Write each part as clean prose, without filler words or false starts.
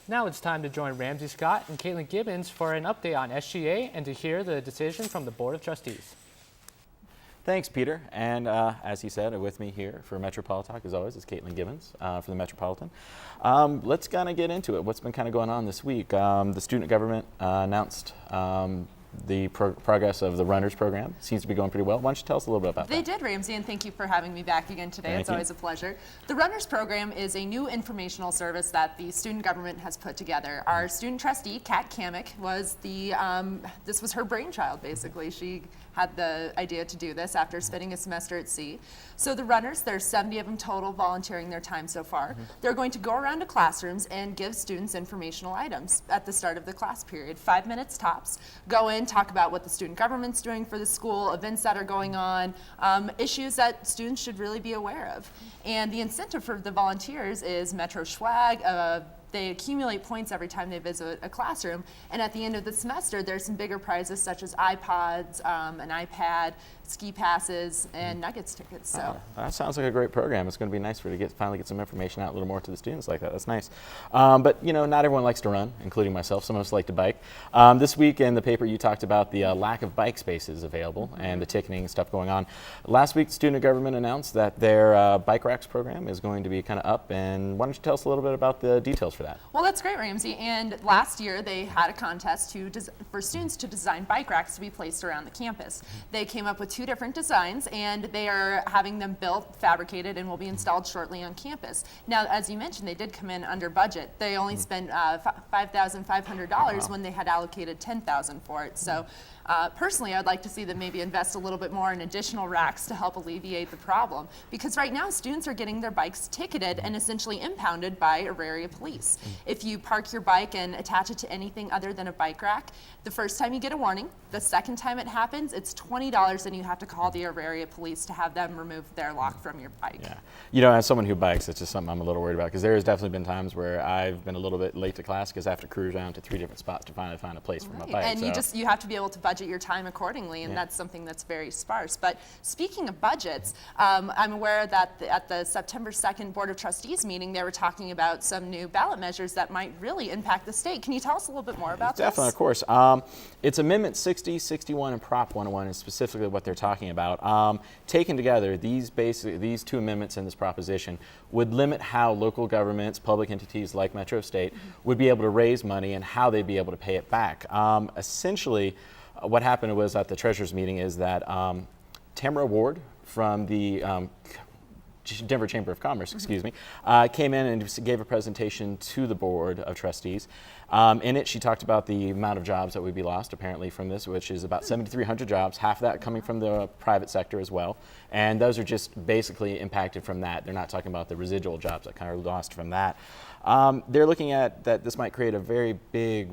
Now it's time to join Ramsey Scott and Caitlin Gibbons for an update on SGA and to hear the decision from the Board of Trustees. Thanks, Peter. And as he said, with me here for Metro Politalk, as always, is Caitlin Gibbons for the Metropolitan. Let's kind of get into it. What's been kind of going on this week? The student government announced the progress of the Runners program. Seems to be going pretty well. Why don't you tell us a little bit about that? They did, Ramsey, and thank you for having me back again today. It's always a pleasure. The Runners program is a new informational service that the student government has put together. Our student trustee, Kat Kamek, was this was her brainchild, basically. She had the idea to do this after spending a semester at sea. So the Runners, there's 70 of them total volunteering their time so far. They're going to go around to classrooms and give students informational items at the start of the class period, 5 minutes tops. Go in, talk about what the student government's doing for the school, events that are going on, issues that students should really be aware of. And the incentive for the volunteers is Metro Swag. They accumulate points every time they visit a classroom, and at the end of the semester, there's some bigger prizes such as iPods, an iPad, ski passes, and Nuggets tickets. So that sounds like a great program. It's going to be nice for you to finally get some information out a little more to the students like that. That's nice. But you know, not everyone likes to run, including myself. Some of us like to bike. This week in the paper, you talked about the lack of bike spaces available and the ticketing and stuff going on. Last week, the student government announced that their bike racks program is going to be kind of up. And why don't you tell us a little bit about the details for that? Well, that's great, Ramsey. And last year, they had a contest for students to design bike racks to be placed around the campus. They came up with 2 different designs, and they are having them built, fabricated, and will be installed shortly on campus. Now, as you mentioned, they did come in under budget. They only spent $5,500 when they had allocated $10,000 for it. So personally, I'd like to see them maybe invest a little bit more in additional racks to help alleviate the problem. Because right now, students are getting their bikes ticketed and essentially impounded by Auraria police. If you park your bike and attach it to anything other than a bike rack, the first time you get a warning. The second time it happens, it's $20, and you have to call the Auraria police to have them remove their lock from your bike. Yeah. You know, as someone who bikes, it's just something I'm a little worried about, because there has definitely been times where I've been a little bit late to class because I have to cruise around to 3 different spots to finally find a place for my bike. And you have to be able to budget your time accordingly, and that's something that's very sparse. But speaking of budgets, I'm aware that at the September 2nd Board of Trustees meeting, they were talking about some new ballot measures that might really impact the state. Can you tell us a little bit more about this? Definitely, of course. It's Amendment 60, 61, and Prop 101 is specifically what they're talking about. Taken together, these 2 amendments in this proposition would limit how local governments, public entities like Metro State, would be able to raise money and how they'd be able to pay it back. Essentially, what happened was at the Treasurers meeting is that Tamara Ward from the Denver Chamber of Commerce, came in and gave a presentation to the Board of Trustees. In it, she talked about the amount of jobs that would be lost, apparently, from this, which is about 7,300 jobs, half of that coming from the private sector as well. And those are just basically impacted from that. They're not talking about the residual jobs that kind of lost from that. They're looking at that this might create a very big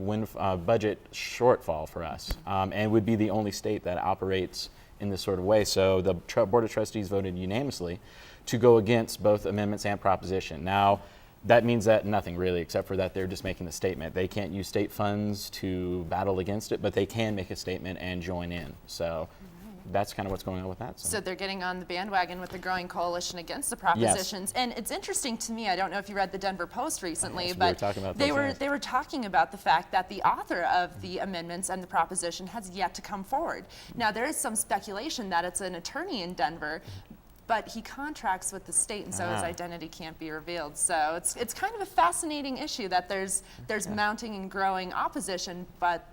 budget shortfall for us, and would be the only state that operates in this sort of way. So the Board of Trustees voted unanimously to go against both amendments and proposition. Now, that means that nothing really, except for that they're just making the statement. They can't use state funds to battle against it, but they can make a statement and join in. So that's kind of what's going on with that. So they're getting on the bandwagon with the growing coalition against the propositions. Yes. And it's interesting to me, I don't know if you read the Denver Post recently, Yes, but they were talking about the fact that the author of the amendments and the proposition has yet to come forward. Now, there is some speculation that it's an attorney in Denver, but he contracts with the state, and so his identity can't be revealed. So it's kind of a fascinating issue that there's mounting and growing opposition, but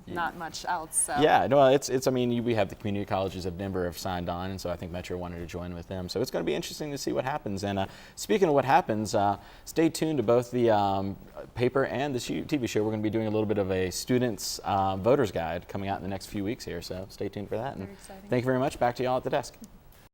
not much else. So. Yeah, no, it's. I mean, we have the community colleges of Denver have signed on, and so I think Metro wanted to join with them. So it's going to be interesting to see what happens. And speaking of what happens, stay tuned to both the paper and the TV show. We're going to be doing a little bit of a students' voters guide coming out in the next few weeks here. So stay tuned for that. And thank you very much. Back to y'all at the desk.